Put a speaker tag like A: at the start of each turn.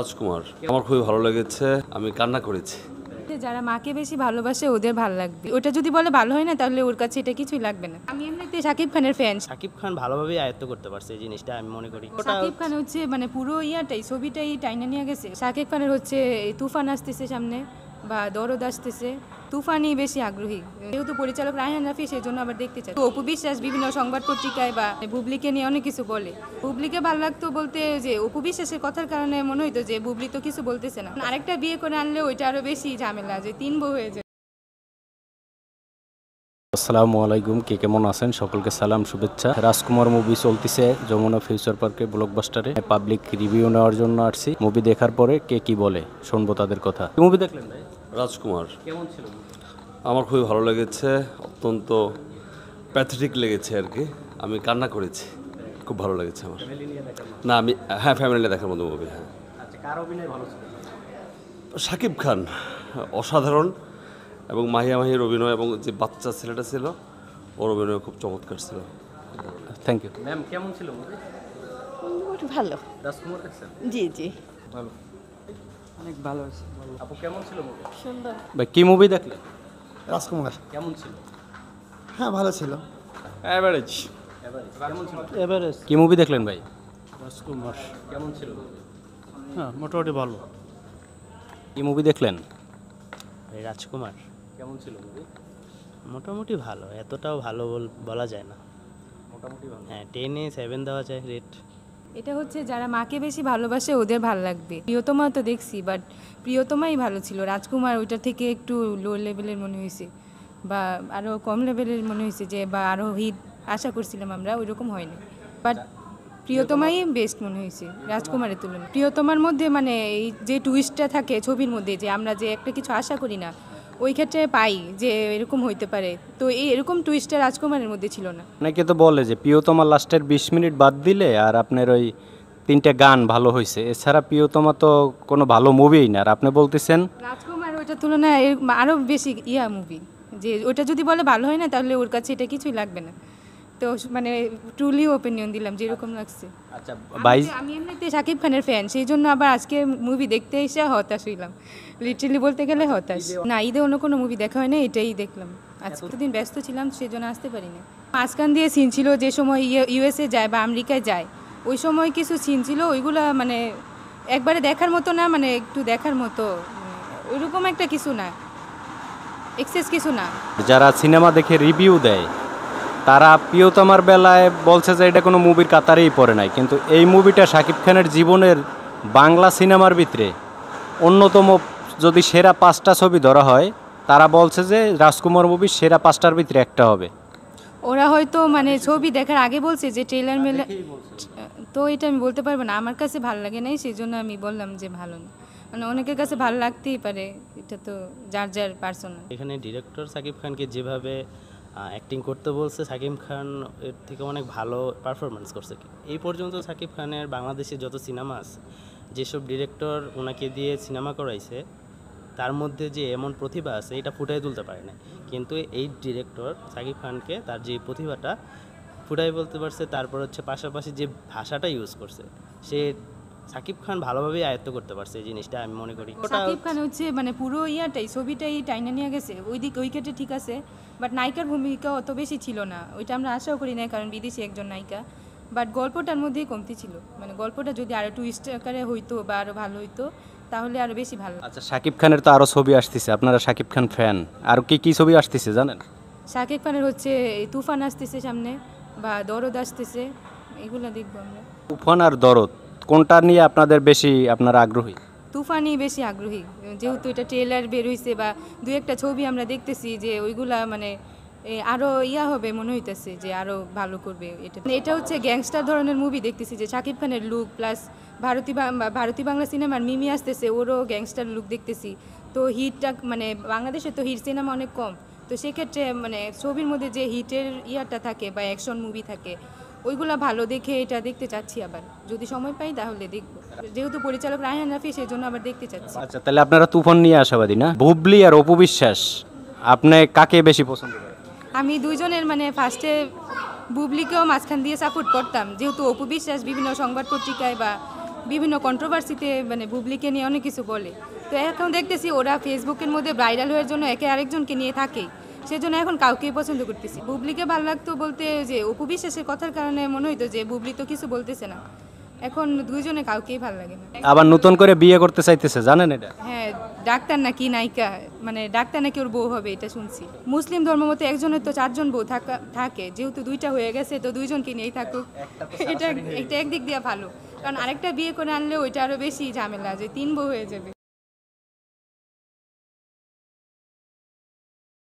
A: রাজকুমার আমার খুবই ভালো লেগেছে, আমি কান্না করেছি।
B: যারা মাকে বেশি ভালোবাসে ওদের ভালো লাগবে, ওটা যদি বলে ভালো হয় না তাহলে ওর কাছে এটা কিছুই লাগবে না। আমি এমনিতে শাকিব খানের ফ্যান।
C: শাকিব খান ভালোভাবেই আয়ত্ত করতে পারছে এই জিনিসটা, আমি মনে করি।
B: শাকিব খান হচ্ছে মানে পুরো ছবিটাই টাইনা নিয়ে গেছে। শাকিব খানের হচ্ছে তুফান আসতেছে সামনে বা দরদ আসতেছে, তুফানই বেশি আগ্রহী, যেহেতু পরিচালক রায়হান রাফি, সেই জন্য আবার দেখতে চাই। অপু বিশ্বাস বিভিন্ন সংবাদ পত্রিকায় বা বুবলিকে নিয়ে অনেক কিছু বলে। বুবলিকে ভালো লাগতো বলতে যে অপু বিশ্বাসের কথার কারণে মনে হইতো যে বুবলি তো কিছু বলতেছে না, আরেকটা বিয়ে করে আনলে ওইটা আরো বেশি ঝামেলা, যে 3 বউ হয়ে যায়।
D: আসসালামু আলাইকুম, কে কেমন আছেন? সকলকে সালাম, শুভেচ্ছা। রাজকুমার মুভি চলতেছে যমুনা ফিউচার পার্কে ব্লকবাস্টারে। পাবলিক রিভিউ নেওয়ার জন্য আসছি। মুভি দেখার পরে কে কি বলে শুনবো তাদের কথা। মুভি দেখলেন ভাই?
A: রাজকুমার
D: কেমন ছিল?
A: আমার খুবই ভালো লেগেছে, অত্যন্ত প্যাথেটিক লেগেছে আর কি। আমি কান্না করেছি, খুব ভালো লেগেছে আমার। না আমি ফ্যামিলি দেখার মতো মুভি। হ্যাঁ,
D: আচ্ছা, কার অভিনয় ভালো ছিল?
A: শাকিব খান অসাধারণ, এবং মাহির অভিনয় এবং যে বাচ্চা ছেলেটা ছিল ওর অভিনয় খুব চমৎকার ছিল।
D: Thank you. ম্যাম, কেমন ছিল মুভি?
E: ভালো।
D: রাজকুমার দেখছেন?
E: জি জি
D: ভালো,
F: অনেক ভালো আছে।
D: আপু কেমন ছিল মুভি?
E: সুন্দর।
D: ভাই কি মুভি দেখলেন?
F: রাজকুমার
D: কেমন ছিল?
F: হ্যাঁ ভালো ছিল।
D: এভারেজ। কেমন ছিল? এভারেজ। কি মুভি দেখলেন ভাই?
F: রাজকুমার
D: কেমন ছিল?
F: হ্যাঁ মোটামুটি ভালো।
D: কি মুভি দেখলেন?
C: রাজকুমার
D: কেমন ছিল মুভি?
C: মোটামুটি ভালো, এতটাও ভালো বলা যায় না।
D: মোটামুটি ভালো।
C: হ্যাঁ, 10-এ 7 দেওয়া যায় রেট।
B: এটা হচ্ছে যারা মাকে বেশি ভালোবাসে ওদের ভালো লাগবে। প্রিয়তমা তো দেখছি, বাট প্রিয়তমাই ভালো ছিল। রাজকুমার ওইটার থেকে একটু লো লেভেলের মনে হয়েছে, বা আরও কম লেভেলের মনে হয়েছে, যে বা আরও হিট আশা করছিলাম আমরা, ওই রকম হয়নি। বাট প্রিয়তমাই বেস্ট মনে হয়েছে রাজকুমারের তুলনায়। প্রিয়তমার মধ্যে মানে এই যে টুইস্টটা থাকে ছবির মধ্যে, যে আমরা যে একটা কিছু আশা করি না, ওই ক্ষেত্রে পাই যে এরকম হইতে পারে, তো এই এরকম টুইস্টটা রাজকুমারের মধ্যে ছিল না।
D: অনেকে তো বলে যে প্রিয়তমা লাস্টের 20 মিনিট বাদ দিলে আর আপনার ওই 3টে গান ভালো হয়েছে, এছাড়া প্রিয়তমা তো কোনো ভালো মুভিই না। আর আপনি বলতেছেন
B: রাজকুমার ওইটার তুলনায় আরও বেশি মুভি, যে ওটা যদি বলে ভালো হয় না তাহলে ওর কাছে এটা কিছুই লাগবে না। তো মানে ট্রুলি ওপিনিয়ন দিলাম যেরকম লাগছে।
D: আচ্ছা ভাই,
B: আমি এমনিতে শাকিব খানের ফ্যান, সেই জন্য আবার আজকে মুভি দেখতে এসে হতাশ হইলাম, লিটারালি বলতে গেলে হতাশ। না, ঈদে অন্য কোনো মুভি দেখা হয় না, এটাই দেখলাম। আজকে দিন ব্যস্ত ছিলাম, সেই জন্য আসতে পারিনি। মাঝখান দিয়ে সিন ছিল যে সময় ইউএসএ যায় বা আমেরিকায় যায়, ওই সময় কিছু সিন ছিল, ওইগুলা মানে একবারে দেখার মতো না, মানে একটু দেখার মতো, ওইরকম একটা কিছু না, এক্সেস কিছু না।
D: যারা সিনেমা দেখে রিভিউ দেয় তারা প্রিয়তমার বেলায় বলছে যে এটা কোনো মুভির কাতারেই পড়ে নাই, কিন্তু এই মুভিটা শাকিব খানের জীবনের বাংলা সিনেমার ভিতরে অন্যতম, যদি সেরা 5টা ছবি ধরা হয় তারা বলছে যে রাজকুমার মুভি সেরা 5টার ভিতরে একটা হবে।
B: ওরা হয়তো মানে ছবি দেখার আগে বলছে যে ট্রেলার মেলা, তো এটা আমি বলতে পারবো না, আমার কাছে ভালো লাগে নাই, সেই জন্য আমি বললাম যে ভালো না। মানে অনেকের কাছে ভালো লাগতেই পারে, এটা তো যার যার পার্সোনাল।
C: এখানে ডিরেক্টর শাকিব খানকে যেভাবে অ্যাক্টিং করতে বলছে, শাকিব খান এর থেকে অনেক ভালো পারফরমেন্স করছে। এই পর্যন্ত শাকিব খানের বাংলাদেশে যত সিনেমা আছে, যেসব ডিরেক্টর ওনাকে দিয়ে সিনেমা করাইছে, তার মধ্যে যে এমন প্রতিভা আছে এটা ফুটাই তুলতে পারে না। কিন্তু এই ডিরেক্টর শাকিব খানকে তার যে প্রতিভাটা ফুটাই বলতে পারছে। তারপর হচ্ছে পাশাপাশি যে ভাষাটা ইউজ করছে, সে শাকিব খান ভালোভাবেই আয়ত্ত করতে পারছে এই জিনিসটা, আমি মনে করি।
B: শাকিব খান হচ্ছে মানে পুরো ছবিটাই টাইনা নিয়ে গেছে, ওই দিক ওই ক্ষেত্রে ঠিক আছে, বাট নায়িকার ভূমিকা অত বেশি ছিল না, ওইটা আমরা আশাও করি না, কারণ বিদেশি একজন নায়িকা। বাট গল্পটার মধ্যেই কমতি ছিল, মানে গল্পটা যদি আরও টুইস্ট আকারে হইতো বা আরও ভালো হইতো তাহলে আরও বেশি ভালো।
D: আচ্ছা, শাকিব খানের তো আরও ছবি আসতেছে, আপনারা শাকিব খান ফ্যান, আর কি কি ছবি আসতেছে জানেন?
B: শাকিব খানের হচ্ছে তুফান আসতেছে সামনে, বা দরদ আসতেছে, এগুলো দেখবো আমরা।
D: তুফান আর দরদ কোনটা নিয়ে আপনাদের বেশি আপনারা আগ্রহী?
B: তুফানই বেশি আগ্রহী, যেহেতু এটা ট্রেলার বের হয়েছে বা দু একটা ছবি আমরা দেখতেছি, যে ওইগুলা মানে আরও হবে মনে হইতেছে, যে আরও ভালো করবে। এটা হচ্ছে গ্যাংস্টার ধরনের মুভি দেখতেছি, যে শাকিব খানের লুক প্লাস ভারতী বাংলা সিনেমার মিমি আসতেছে, ওরও গ্যাংস্টার লুক দেখতেছি। তো হিটটা মানে বাংলাদেশে তো হিট সিনেমা অনেক কম, তো সেক্ষেত্রে মানে ছবির মধ্যে যে হিটের থাকে বা অ্যাকশন মুভি থাকে, ওইগুলা ভালো দেখে এটা দেখতে চাচ্ছি। আবার যদি সময় পাই তাহলে দেখবো, যেহেতু পরিচালক রায়হান রাফি, সেই জন্য আবার দেখতে চাচ্ছি।
D: আচ্ছা, তাহলে আপনারা তুফান নিয়ে আশাবাদী না? বুবলি আর অপু বিশ্বাস, আপনি কাকে বেশি পছন্দ করেন?
B: আমি দুইজনের মানে ফার্স্টে বুবলিকেও মাঝখান দিয়ে সাপোর্ট করতাম, যেহেতু অপু বিশ্বাস বিভিন্ন সংবাদ পত্রিকায় বা বিভিন্ন কন্ট্রোভার্সিতে মানে বুবলিকে নিয়ে অনেক কিছু বলে। তো এখন দেখতেছি ওরা ফেসবুকের মধ্যে ভাইরাল হওয়ার জন্য একে আরেকজনকে নিয়ে থাকে, সেজন্য এখন কাউকেই পছন্দ করতেছি। বুবলিকে ভালো লাগতো বলতে যে অপু বিশ্বাসের কথার কারণে মনে হইতো যে বুবলি তো কিছু বলতেছে না, এখন দুইজনে কাউকেই ভালো লাগে না।
D: আবার নতুন করে বিয়ে করতে চাইতেছে, জানেন এটা?
B: হ্যাঁ, ডাক্তার নাকি নায়িকা, মানে ডাক্তার নাকি ওর বউ হবে, এটা শুনছি। মুসলিম ধর্ম মতে একজনের তো 4 জন বউ থাকে, যেহেতু 2টা হয়ে গেছে তো 2জনকে নিয়েই থাকুক, এটা একদিক দিয়ে ভালো, কারণ আরেকটা বিয়ে করে আনলে ওইটা আরো বেশি ঝামেলা যে 3 বউ হয়ে যাবে।